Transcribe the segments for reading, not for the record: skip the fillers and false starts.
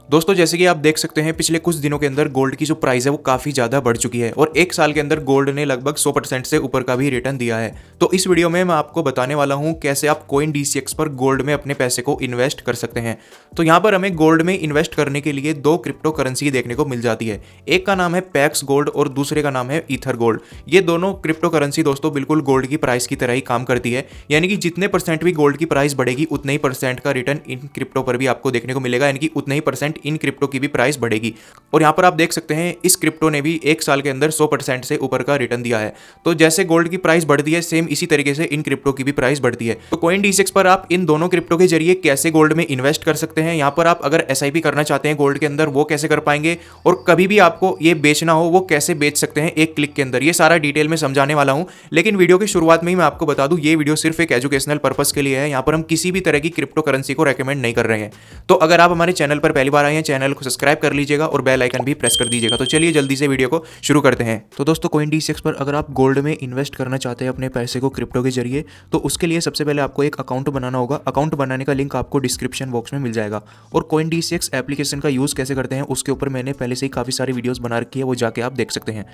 दोस्तों जैसे कि आप देख सकते हैं पिछले कुछ दिनों के अंदर गोल्ड की जो प्राइस है वो काफ़ी ज़्यादा बढ़ चुकी है और एक साल के अंदर गोल्ड ने लगभग 100% से ऊपर का भी रिटर्न दिया है। तो इस वीडियो में मैं आपको बताने वाला हूं कैसे आप कोइन DCX पर गोल्ड में अपने पैसे को इन्वेस्ट कर सकते हैं। तो यहाँ पर हमें गोल्ड में इन्वेस्ट करने के लिए दो क्रिप्टो करेंसी देखने को मिल जाती है। एक का नाम है पैक्स गोल्ड और दूसरे का नाम है ईथर गोल्ड। ये दोनों क्रिप्टो करेंसी दोस्तों बिल्कुल गोल्ड की प्राइस की तरह ही काम करती है, यानी कि जितने परसेंट भी गोल्ड की प्राइस बढ़ेगी उतने ही परसेंट का रिटर्न इन क्रिप्टो पर भी आपको देखने को मिलेगा, यानी कि उतने ही परसेंट इन क्रिप्टो की भी प्राइस बढ़ेगी। और यहाँ पर आप देख सकते हैं इस क्रिप्टो ने भी एक साल के अंदर 100% से ऊपर का रिटर्न दिया है। तो जैसे गोल्ड की प्राइस बढ़ती है सेम इसी तरीके से इन क्रिप्टो की भी प्राइस बढ़ती है। तो कोइन DCX पर आप इन दोनों क्रिप्टो के जरिए कैसे गोल्ड में इन्वेस्ट कर सकते हैं, यहाँ पर आप अगर SIP करना चाहते हैं गोल्ड के अंदर वो कैसे कर पाएंगे, और कभी भी आपको ये बेचना हो वो कैसे बेच सकते हैं एक क्लिक के अंदर, ये सारा डिटेल में समझाने वाला हूं। लेकिन वीडियो की शुरुआत में ही मैं आपको बता दूं ये वीडियो सिर्फ एक एजुकेशनल पर्पस के लिए है। यहाँ पर हम किसी भी तरह की क्रिप्टो करेंसी को रेकमेंड नहीं कर रहे हैं। तो अगर आप हमारे चैनल पर पहली बार आए हैं चैनल को सब्सक्राइब कर लीजिएगा और बेल आइकन भी प्रेस कर दीजिएगा। तो चलिए जल्दी से वीडियो को शुरू करते हैं। तो दोस्तों कोइन DCX पर अगर आप गोल्ड में इन्वेस्ट करना चाहते हैं अपने पैसे को क्रिप्टो के जरिए, तो उसके लिए सबसे पहले आपको एक अकाउंट बनाना होगा। अकाउंट बनाने का लिंक आपको डिस्क्रिप्शन बॉक्स में मिल जाएगा। और कोइन DCX एप्लीकेशन का यूज़ कैसे करते हैं उसके ऊपर मैंने पहले से ही काफ़ी सारी वीडियोस बना रखी है, वो जाके आप देख सकते हैं।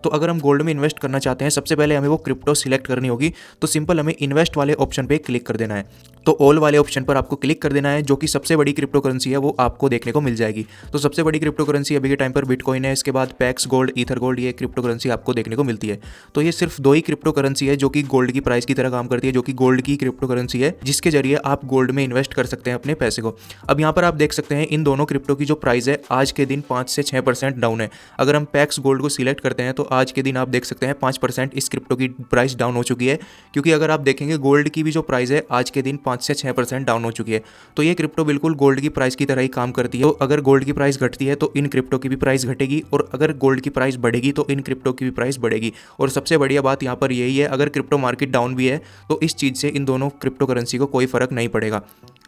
तो अगर हम गोल्ड में इन्वेस्ट करना चाहते हैं सबसे पहले हमें वो क्रिप्टो सिलेक्ट करनी होगी। तो सिंपल हमें इन्वेस्ट वाले ऑप्शन पे क्लिक कर देना है। तो ऑल वाले ऑप्शन पर आपको क्लिक कर देना है, जो कि सबसे बड़ी क्रिप्टो करेंसी है वो आपको देखने को मिल जाएगी। तो सबसे बड़ी क्रिप्टो करेंसी अभी के टाइम पर बिटकॉइन है, इसके बाद पैक्स गोल्ड, ईथर गोल्ड, ये क्रिप्टो करेंसी आपको देखने को मिलती है। तो ये सिर्फ दो ही क्रिप्टो करेंसी है जो कि गोल्ड की प्राइस की तरह काम करती है, जो कि गोल्ड की क्रिप्टो करेंसी है जिसके जरिए आप गोल्ड में इन्वेस्ट कर सकते हैं अपने पैसे को। अब यहाँ पर आप देख सकते हैं इन दोनों क्रिप्टो की जो प्राइस है आज के दिन 5 से 6% डाउन है। अगर हम पैक्स गोल्ड को सिलेक्ट करते हैं तो आज के दिन आप देख सकते हैं 5% इस क्रिप्टो की प्राइस डाउन हो चुकी है, क्योंकि अगर आप देखेंगे गोल्ड की भी जो प्राइस है आज के दिन 5 से 6% डाउन हो चुकी है। तो ये क्रिप्टो बिल्कुल गोल्ड की प्राइस की तरह ही काम करती है। तो अगर गोल्ड की प्राइस घटती है तो इन क्रिप्टो की भी प्राइस घटेगी, और अगर गोल्ड की प्राइस बढ़ेगी तो इन क्रिप्टो की भी प्राइस बढ़ेगी। और सबसे बढ़िया बात यहाँ पर यही है, अगर क्रिप्टो मार्केट डाउन भी है तो इस चीज़ से इन दोनों क्रिप्टो करेंसी को कोई फर्क नहीं पड़ेगा।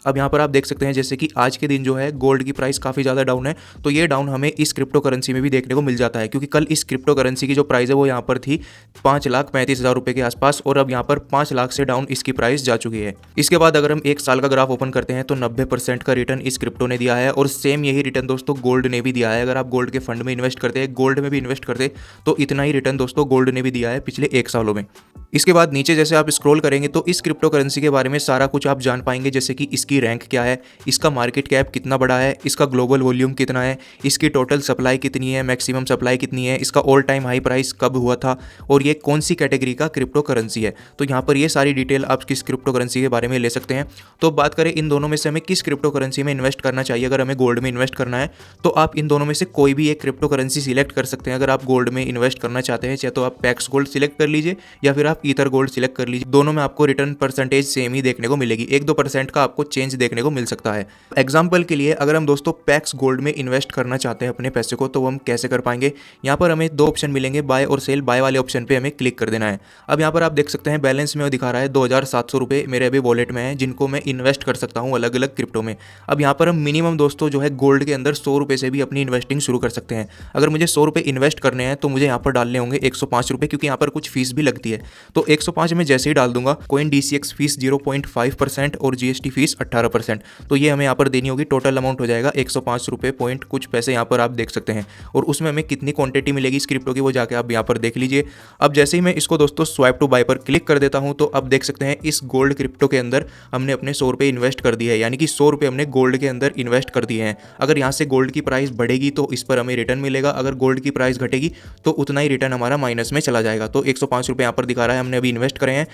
अब यहाँ पर आप देख सकते हैं जैसे कि आज के दिन जो है गोल्ड की प्राइस काफ़ी ज़्यादा डाउन है, तो ये डाउन हमें इस क्रिप्टो करेंसी में भी देखने को मिल जाता है, क्योंकि कल इस क्रिप्टो करेंसी की जो प्राइस है वो यहाँ पर थी 5,35,000 रुपये के आसपास, और अब यहाँ पर 5 लाख से डाउन इसकी प्राइस जा चुकी है। इसके बाद अगर हम एक साल का ग्राफ ओपन करते हैं तो 90% का रिटर्न इस क्रिप्टो ने दिया है, और सेम यही रिटर्न दोस्तों गोल्ड ने भी दिया है। अगर आप गोल्ड के फंड में इन्वेस्ट करते हैं, गोल्ड में भी इन्वेस्ट करते तो इतना ही रिटर्न दोस्तों गोल्ड ने भी दिया है पिछले एक सालों में। इसके बाद नीचे जैसे आप स्क्रॉल करेंगे तो इस क्रिप्टो करेंसी के बारे में सारा कुछ आप जान पाएंगे, जैसे कि इसकी रैंक क्या है, इसका मार्केट कैप कितना बड़ा है, इसका ग्लोबल वॉल्यूम कितना है, इसकी टोटल सप्लाई कितनी है, मैक्सिमम सप्लाई कितनी है, इसका ऑल टाइम हाई प्राइस कब हुआ था, और ये कौन सी कैटेगरी का क्रिप्टो करेंसी है। तो यहाँ पर ये सारी डिटेल आप किस क्रिप्टो करेंसी के बारे में ले सकते हैं। तो बात करें इन दोनों में से हमें किस क्रिप्टो करेंसी में इन्वेस्ट करना चाहिए, अगर हमें गोल्ड में इन्वेस्ट करना है तो आप इन दोनों में से कोई भी एक क्रिप्टो करेंसी सिलेक्ट कर सकते हैं। अगर आप गोल्ड में इन्वेस्ट करना चाहते हैं चाहे तो आप पैक्स गोल्ड सिलेक्ट कर लीजिए या फिर आप ईथर गोल्ड सिलेक्ट कर लीजिए। दोनों में आपको रिटर्न परसेंटेज सेम ही देखने को मिलेगी, 1-2% का आपको चेंज देखने को मिल सकता है। एग्जाम्पल के लिए अगर हम दोस्तों पैक्स गोल्ड में इन्वेस्ट करना चाहते हैं अपने पैसे को, तो हम कैसे कर पाएंगे। यहाँ पर हमें दो ऑप्शन मिलेंगे, बाय और सेल। बाय वाले ऑप्शन पे हमें क्लिक कर देना है। अब यहाँ पर आप देख सकते हैं बैलेंस में वो दिखा रहा है 2,700 रुपये मेरे अभी वॉलेट में है, जिनको मैं इन्वेस्ट कर सकता हूँ अलग अलग क्रिप्टो में। अब यहाँ पर हम मिनिमम दोस्तों जो है गोल्ड के अंदर 100 रुपये से भी अपनी इन्वेस्टिंग शुरू कर सकते हैं। अगर मुझे 100 रुपये इन्वेस्ट करने हैं तो मुझे यहाँ पर डालने होंगे 105 रुपये, क्योंकि यहाँ पर कुछ फीस भी लगती है। तो 105 में जैसे ही डाल दूंगा, कोइन DCX फीस 0.5% और GST फीस 18%, तो ये हमें यहाँ पर देनी होगी। टोटल अमाउंट हो जाएगा 105 रुपये पॉइंट कुछ पैसे, यहाँ पर आप देख सकते हैं। और उसमें हमें कितनी क्वांटिटी मिलेगी इस क्रिप्टो की वो जाके आप यहाँ पर देख लीजिए। अब जैसे ही मैं इसको दोस्तों स्वाइप टू बाय पर क्लिक कर देता हूँ तो अब देख सकते हैं इस गोल्ड क्रिप्टो के अंदर हमने अपने 100 रुपये इन्वेस्ट कर दिए है, यानी कि 100 रुपये हमने गोल्ड के अंदर इन्वेस्ट कर दिए हैं। अगर यहाँ से गोल्ड की प्राइस बढ़ेगी तो इस पर हमें रिटर्न मिलेगा, अगर गोल्ड की प्राइस घटेगी तो उतना ही रिटर्न हमारा माइनस में चला जाएगा। तो 105 रुपये यहाँ पर दिखा रहा है, हमने अभी इन्वेस्ट करे हैं।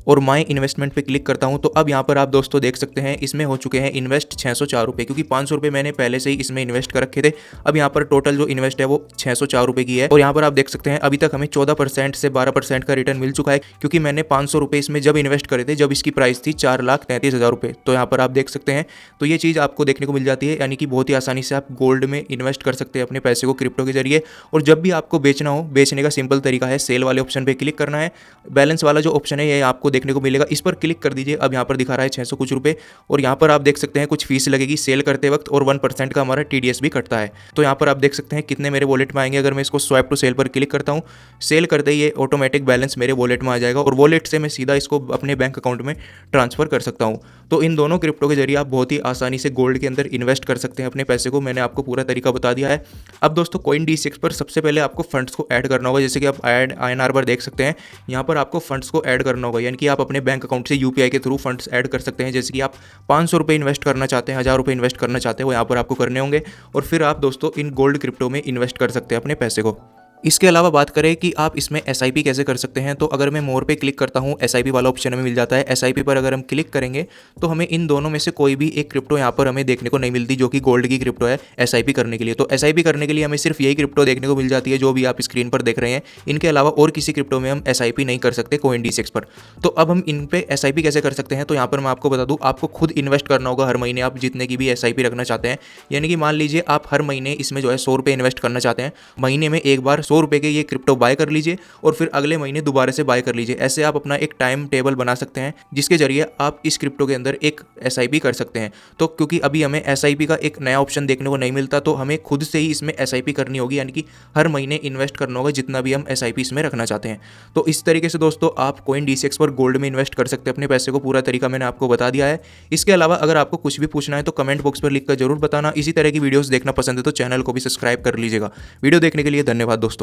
और माई इन्वेस्टमेंट पे क्लिक करता हूँ तो अब यहाँ पर आप दोस्तों देख सकते हैं इसमें हो चुके हैं इन्वेस्ट 604 रुपये, क्योंकि 500 रुपये मैंने पहले से ही इसमें इन्वेस्ट कर रखे थे। अब यहाँ पर टोटल जो इन्वेस्ट है वो 604 रुपये की है। और यहाँ पर आप देख सकते हैं अभी तक हमें 14% से 12% का रिटर्न मिल चुका है, क्योंकि मैंने 500 रुपये इसमें जब इन्वेस्ट करे थे जब इसकी प्राइस थी 4,33,000 रुपये। तो यहाँ पर आप देख सकते हैं, तो ये चीज़ आपको देखने को मिल जाती है, यानी कि बहुत ही आसानी से आप गोल्ड में इन्वेस्ट कर सकते हैं अपने पैसे को क्रिप्टो के जरिए। और जब भी आपको बेचना हो, बेचने का सिंपल तरीका है, सेल वाले ऑप्शन पर क्लिक करना है। बैलेंस वाला जो ऑप्शन है ये आपको देखने को मिलेगा, इस पर क्लिक कर दीजिए। अब यहाँ पर दिखा रहा है 600 कुछ रुपये और यहाँ पर आप देख सकते हैं कुछ फीस लगेगी सेल करते वक्त और 1% का हमारा TDS भी कटता है। तो यहाँ पर आप देख सकते हैं कितने मेरे वॉलेट में आएंगे। अगर मैं इसको स्वाइप टू सेल पर क्लिक करता हूँ, सेल करते ही ये ऑटोमेटिक बैलेंस मेरे वॉलेट में आ जाएगा और वॉलेट से मैं सीधा इसको अपने बैंक अकाउंट में ट्रांसफर कर सकता हूँ। तो इन दोनों क्रिप्टो के जरिए आप बहुत ही आसानी से गोल्ड के अंदर इन्वेस्ट कर सकते हैं अपने पैसे को। मैंने आपको पूरा तरीका बता दिया है। अब दोस्तों CoinDCX पर सबसे पहले आपको फंड्स को ऐड करना होगा। जैसे कि आप INR पर देख सकते हैं, यहाँ पर आपको फंड्स को ऐड करना होगा, यानी कि आप अपने बैंक अकाउंट से UPI के थ्रू फंड्स ऐड कर सकते हैं। जैसे कि आप 500 रुपये इन्वेस्ट करना चाहते हैं, 1000 रुपये इन्वेस्ट करना चाहते हैं, वो यहाँ पर आपको करने होंगे और फिर आप दोस्तों इन गोल्ड क्रिप्टो में इन्वेस्ट कर सकते हैं अपने पैसे को। इसके अलावा बात करें कि आप इसमें SIP कैसे कर सकते हैं, तो अगर मैं मोर पे क्लिक करता हूँ, SIP वाला ऑप्शन हमें मिल जाता है। SIP पर अगर हम क्लिक करेंगे तो हमें इन दोनों में से कोई भी एक क्रिप्टो यहाँ पर हमें देखने को नहीं मिलती जो कि गोल्ड की क्रिप्टो है SIP करने के लिए। तो SIP करने के लिए हमें सिर्फ यही क्रिप्टो देखने को मिल जाती है जो भी आप स्क्रीन पर देख रहे हैं। इनके अलावा और किसी क्रिप्टो में हम SIP नहीं कर सकते CoinDCX पर। तो अब हम इन पे SIP कैसे कर सकते हैं, तो यहाँ पर मैं आपको बता दूँ, आपको खुद इन्वेस्ट करना होगा हर महीने। आप जितने की भी SIP रखना चाहते हैं, यानी कि मान लीजिए आप हर महीने इसमें जो है 100 रुपये इन्वेस्ट करना चाहते हैं, महीने में एक बार 100 रुपये के ये क्रिप्टो बाय कर लीजिए और फिर अगले महीने दोबारा से बाय कर लीजिए। ऐसे आप अपना एक टाइम टेबल बना सकते हैं जिसके जरिए आप इस क्रिप्टो के अंदर एक SIP कर सकते हैं। तो क्योंकि अभी हमें SIP का एक नया ऑप्शन देखने को नहीं मिलता, तो हमें खुद से ही इसमें SIP करनी होगी, यानी कि हर महीने इन्वेस्ट करना होगा जितना भी हम SIP इसमें रखना चाहते हैं। तो इस तरीके से दोस्तों आप CoinDCX पर गोल्ड में इन्वेस्ट कर सकते हैं अपने पैसे को। पूरा तरीका मैंने आपको बता दिया है। इसके अलावा अगर आपको कुछ भी पूछना है तो कमेंट बॉक्स पर लिखकर जरूर बताना। इसी तरह की वीडियोस देखना पसंद है तो चैनल को भी सब्सक्राइब कर लीजिएगा। वीडियो देखने के लिए धन्यवाद दोस्तों।